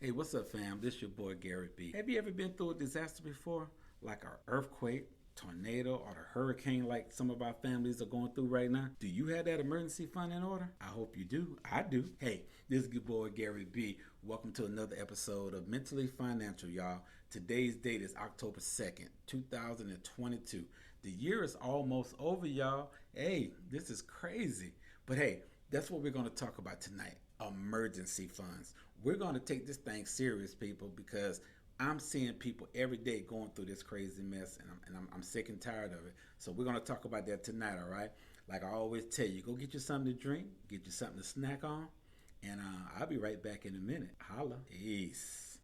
Hey, what's up, fam? This your boy Gary B. Have you ever been through a disaster before? Like an earthquake, tornado, or the hurricane like some of our families are going through right now? Do you have that emergency fund in order? I hope you do. I do. Hey, this is your boy Gary B. Welcome to another episode of Mentally Financial, y'all. Today's date is October 2nd, 2022. The year is almost over, y'all. Hey, this is crazy. But hey, that's what we're going to talk about tonight, emergency funds. We're going to take this thing serious, people, because I'm seeing people every day going through this crazy mess, and I'm sick and tired of it. So we're going to talk about that tonight, all right? Like I always tell you, go get you something to drink, get you something to snack on, and I'll be right back in a minute. Holla. Peace.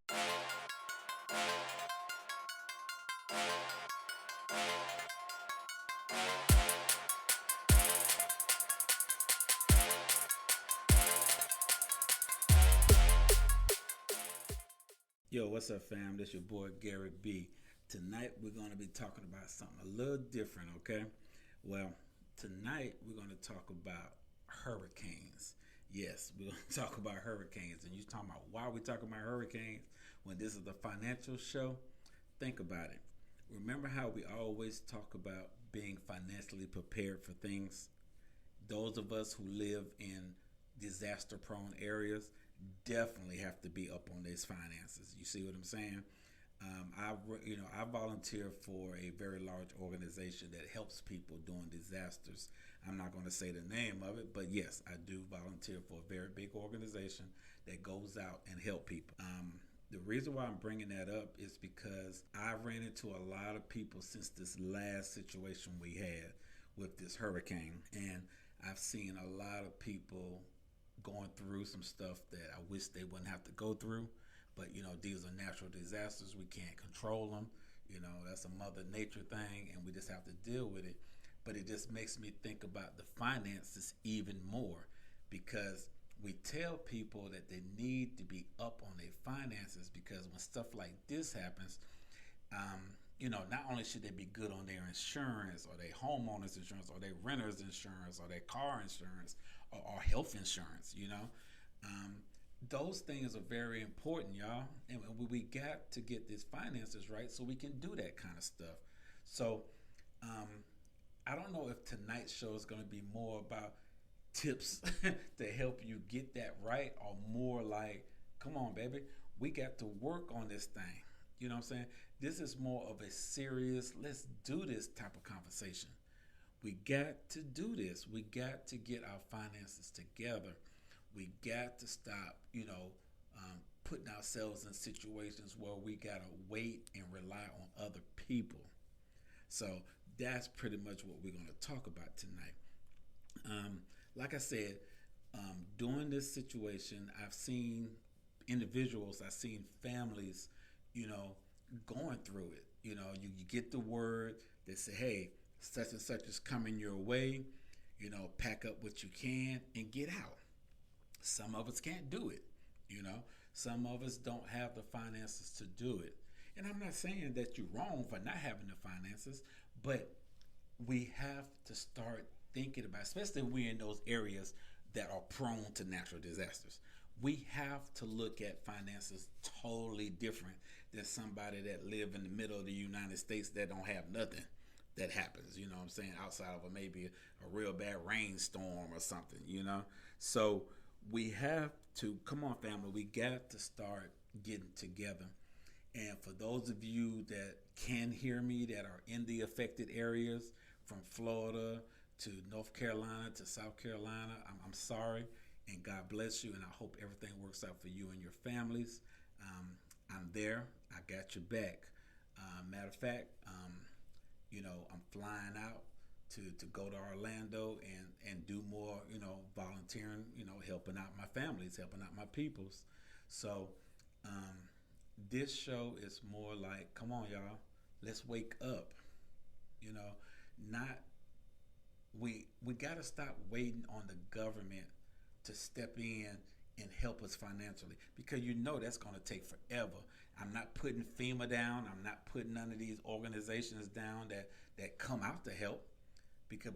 Yo, what's up, fam? This your boy Gary B. Tonight we're going to be talking about something a little different, okay? Well, tonight we're going to talk about hurricanes. Yes, we're going to talk about hurricanes. And you're talking about why we talking about hurricanes when this is the financial show? Think about it. Remember how we always talk about being financially prepared for things? Those of us who live in disaster prone areas definitely have to be up on these finances. You see what I'm saying? I volunteer for a very large organization that helps people during disasters. I'm not going to say the name of it, but yes, I do volunteer for a very big organization that goes out and help people. The reason why I'm bringing that up is because I ran into a lot of people since this last situation we had with this hurricane, and I've seen a lot of people going through some stuff that I wish they wouldn't have to go through. But these are natural disasters. We can't control them. That's a mother nature thing, and we just have to deal with it. But it just makes me think about the finances even more, because we tell people that they need to be up on their finances, because when stuff like this happens, not only should they be good on their insurance, or their homeowners insurance, or their renters insurance, or their car insurance, or health insurance, those things are very important, y'all. And we got to get these finances right so we can do that kind of stuff. So I don't know if tonight's show is going to be more about tips to help you get that right, or more like, come on, baby, we got to work on this thing. You know what I'm saying? This is more of a serious, let's do this type of conversation. We got to do this. We got to get our finances together. We got to stop, putting ourselves in situations where we got to wait and rely on other people. So that's pretty much what we're going to talk about tonight. Like I said, during this situation, I've seen individuals, I've seen families, going through it. You get the word that say, hey, such and such is coming your way. Pack up what you can and get out. Some of us can't do it. Some of us don't have the finances to do it. And I'm not saying that you're wrong for not having the finances, but we have to start thinking about, especially if we're in those areas that are prone to natural disasters. We have to look at finances totally different than somebody that live in the middle of the United States that don't have nothing that happens, you know what I'm saying, outside of maybe a real bad rainstorm or something, So we have to, come on, family, we got to start getting together. And for those of you that can hear me, that are in the affected areas, from Florida to North Carolina to South Carolina, I'm sorry, and God bless you, and I hope everything works out for you and your families. I'm there. I got your back. Matter of fact, I'm flying out to go to Orlando and do more, volunteering, helping out my families, helping out my peoples. So this show is more like, come on, y'all, let's wake up. Not we got to stop waiting on the government to step in and help us financially, because that's going to take forever. I'm not putting FEMA down. I'm not putting none of these organizations down that come out to help,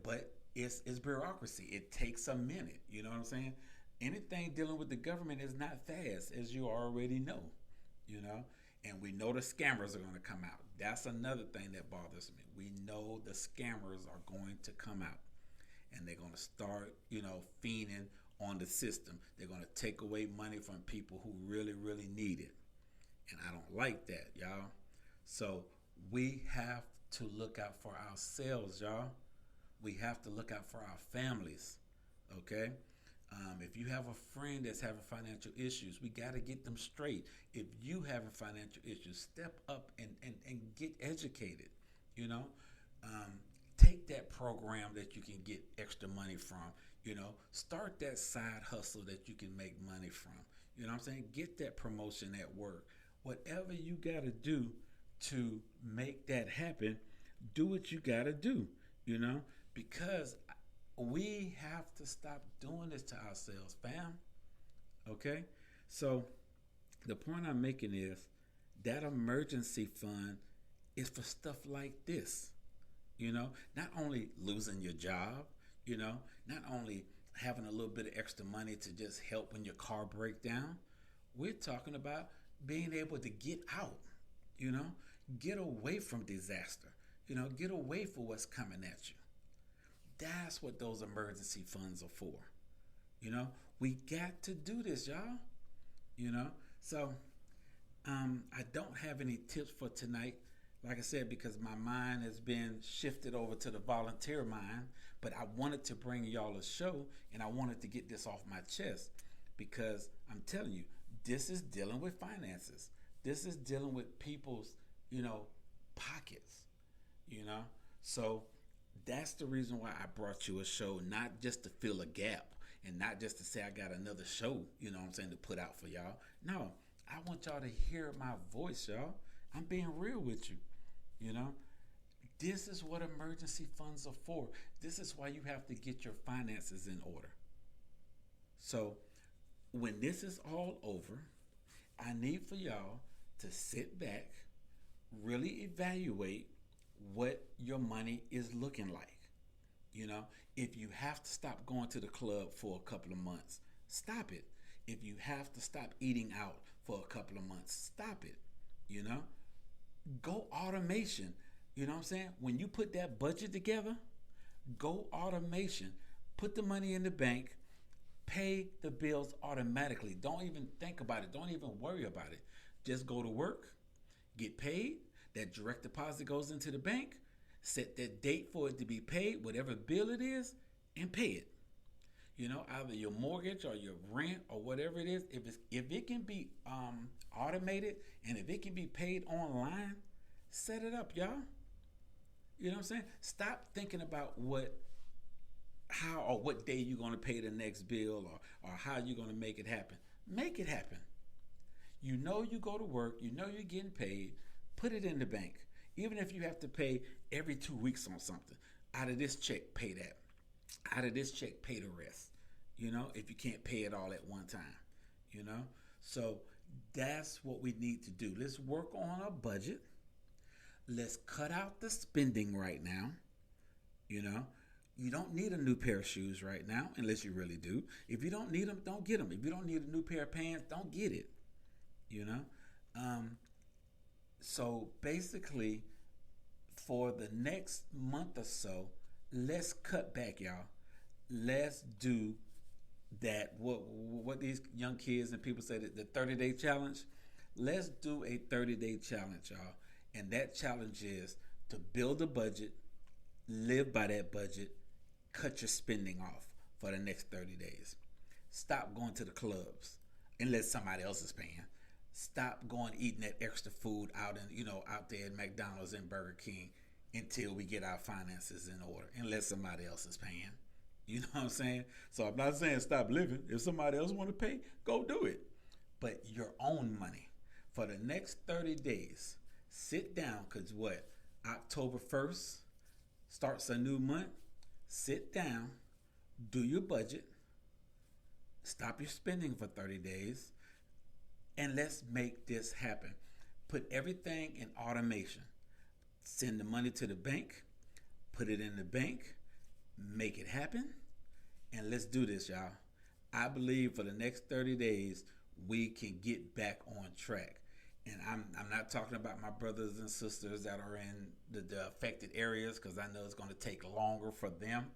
but it's bureaucracy. It takes a minute. You know what I'm saying? anything dealing with the government is not fast, as you already know, you know. And we know the scammers are going to come out. That's another thing that bothers me. We know the scammers are going to come out, and they're going to start, fiending on the system. They're going to take away money from people who really, really need it. And I don't like that, y'all. So we have to look out for ourselves, y'all. We have to look out for our families, okay? If you have a friend that's having financial issues, we got to get them straight. If you having financial issues, step up and get educated, you know. Take that program that you can get extra money from, Start that side hustle that you can make money from. You know what I'm saying? Get that promotion at work. Whatever you got to do to make that happen, do what you got to do, because we have to stop doing this to ourselves, fam. Okay? So the point I'm making is that emergency fund is for stuff like this. Not only losing your job, not only having a little bit of extra money to just help when your car breaks down. We're talking about being able to get out, get away from disaster, get away from what's coming at you. That's what those emergency funds are for. We got to do this, y'all. So I don't have any tips for tonight, like I said, because my mind has been shifted over to the volunteer mind, but I wanted to bring y'all a show, and I wanted to get this off my chest, because I'm telling you, this is dealing with finances. This is dealing with people's, pockets, So that's the reason why I brought you a show, not just to fill a gap and not just to say I got another show, to put out for y'all. No, I want y'all to hear my voice, y'all. I'm being real with you, This is what emergency funds are for. This is why you have to get your finances in order. So when this is all over, I need for y'all to sit back, really evaluate what your money is looking like. If you have to stop going to the club for a couple of months, stop it. If you have to stop eating out for a couple of months, stop it. Go automation. You know what I'm saying? When you put that budget together, go automation. Put the money in the bank. Pay the bills automatically. Don't even think about it. Don't even worry about it. Just go to work, get paid. That direct deposit goes into the bank. Set that date for it to be paid, whatever bill it is, and pay it. Either your mortgage or your rent or whatever it is. If it can be automated and if it can be paid online, set it up, y'all. You know what I'm saying? Stop thinking about how or what day you're going to pay the next bill or how you're going to make it happen. Make it happen. You go to work, you're getting paid, put it in the bank. Even if you have to pay every 2 weeks on something, out of this check, pay that. Out of this check, pay the rest. If you can't pay it all at one time, So that's what we need to do. Let's work on a budget. Let's cut out the spending right now. You don't need a new pair of shoes right now, unless you really do. If you don't need them, don't get them. If you don't need a new pair of pants, don't get it. So basically, for the next month or so, let's cut back, y'all. Let's do that. What these young kids and people say, the 30-day challenge. Let's do a 30-day challenge, y'all. And that challenge is to build a budget, live by that budget, cut your spending off for the next 30 days. Stop going to the clubs unless somebody else is paying. Stop going eating that extra food out there at McDonald's and Burger King until we get our finances in order, unless somebody else is paying. You know what I'm saying? So I'm not saying stop living. If somebody else want to pay, go do it. But your own money for the next 30 days. Sit down, because October 1st starts a new month. Sit down, do your budget, stop your spending for 30 days, and let's make this happen. Put everything in automation. Send the money to the bank, put it in the bank, make it happen, and let's do this, y'all. I believe for the next 30 days, we can get back on track. And I'm not talking about my brothers and sisters that are in the affected areas because I know it's going to take longer for them.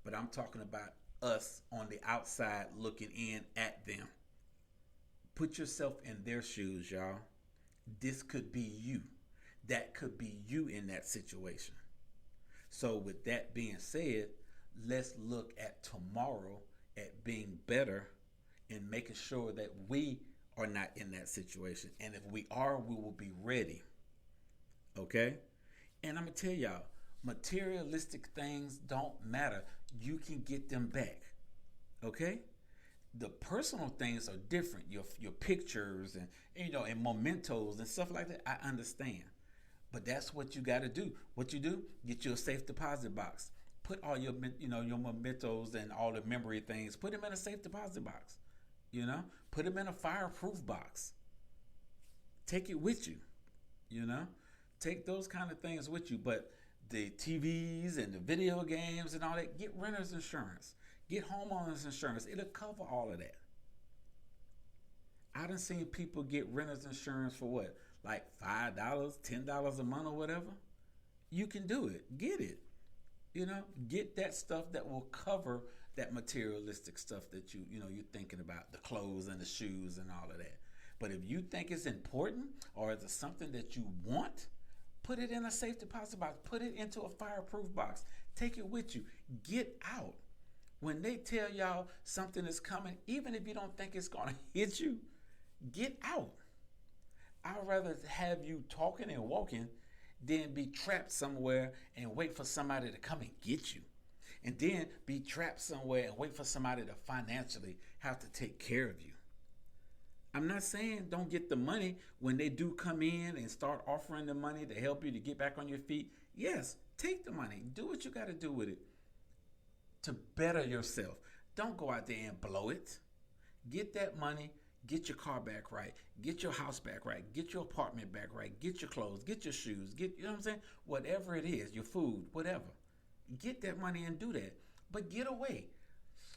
But I'm talking about us on the outside looking in at them. Put yourself in their shoes, y'all. This could be you. That could be you in that situation. So, with that being said, let's look at tomorrow at being better and making sure that we are not in that situation. And if we are, we will be ready. Okay? And I'm going to tell y'all, materialistic things don't matter. You can get them back. Okay? The personal things are different. Your pictures and and mementos and stuff like that. I understand. But that's what you got to do. What you do, get you a safe deposit box. Put all your your mementos and all the memory things. Put them in a safe deposit box. Put them in a fireproof box. Take it with you. Take those kind of things with you. But the TVs and the video games and all that, get renter's insurance. Get homeowners insurance. It'll cover all of that. I done seen people get renter's insurance for what? Like $5, $10 a month or whatever. You can do it. Get it. Get that stuff that will cover that materialistic stuff that you're thinking about, the clothes and the shoes and all of that. But if you think it's important or it's something that you want, put it in a safe deposit box. Put it into a fireproof box. Take it with you. Get out. When they tell y'all something is coming, even if you don't think it's going to hit you, get out. I'd rather have you talking and walking than be trapped somewhere and wait for somebody to come and get you. And then be trapped somewhere and wait for somebody to financially have to take care of you. I'm not saying don't get the money when they do come in and start offering the money to help you to get back on your feet. Yes, take the money. Do what you got to do with it to better yourself. Don't go out there and blow it. Get that money. Get your car back right. Get your house back right. Get your apartment back right. Get your clothes. Get your shoes. You know what I'm saying? Whatever it is, your food, whatever. Get that money and do that. But get away.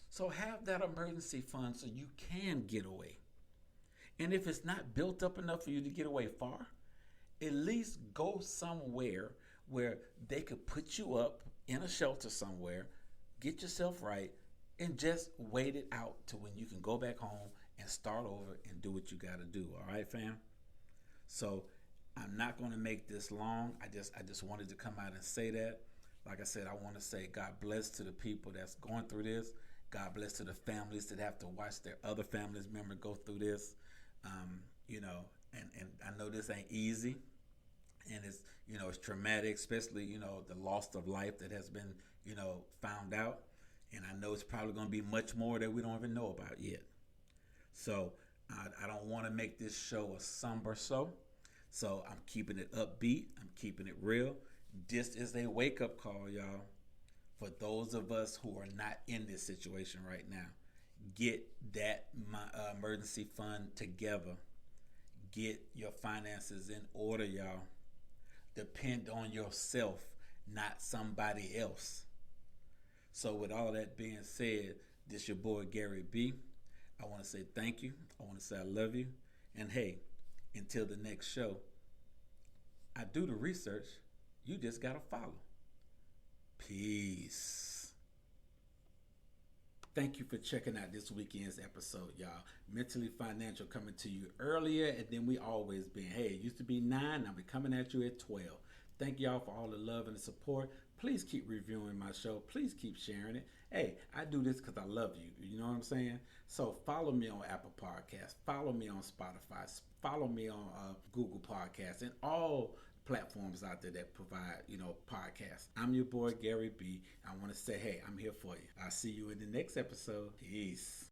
So have that emergency fund so you can get away. And if it's not built up enough for you to get away far, at least go somewhere where they could put you up in a shelter somewhere, get yourself right, and just wait it out to when you can go back home and start over and do what you got to do. All right, fam? So I'm not going to make this long. I just wanted to come out and say that. Like I said, I want to say God bless to the people that's going through this. God bless to the families that have to watch their other families member go through this. And I know this ain't easy, and it's traumatic, especially the loss of life that has been found out, and I know it's probably going to be much more that we don't even know about yet. So I don't want to make this show a somber show, so I'm keeping it upbeat. I'm keeping it real. This is a wake-up call, y'all, for those of us who are not in this situation right now. Get that emergency fund together. Get your finances in order, y'all. Depend on yourself, not somebody else. So with all that being said, this your boy Gary B. I want to say thank you. I want to say I love you. And hey, until the next show, I do the research. You just got to follow. Peace. Thank you for checking out this weekend's episode, y'all. Mentally Financial coming to you earlier, and then we always been. Hey, it used to be 9, now we're coming at you at 12. Thank y'all for all the love and the support. Please keep reviewing my show. Please keep sharing it. Hey, I do this because I love you. You know what I'm saying? So follow me on Apple Podcasts. Follow me on Spotify. Follow me on Google Podcasts and all platforms out there that provide, podcasts. I'm your boy, Gary B. I want to say, hey, I'm here for you. I'll see you in the next episode. Peace.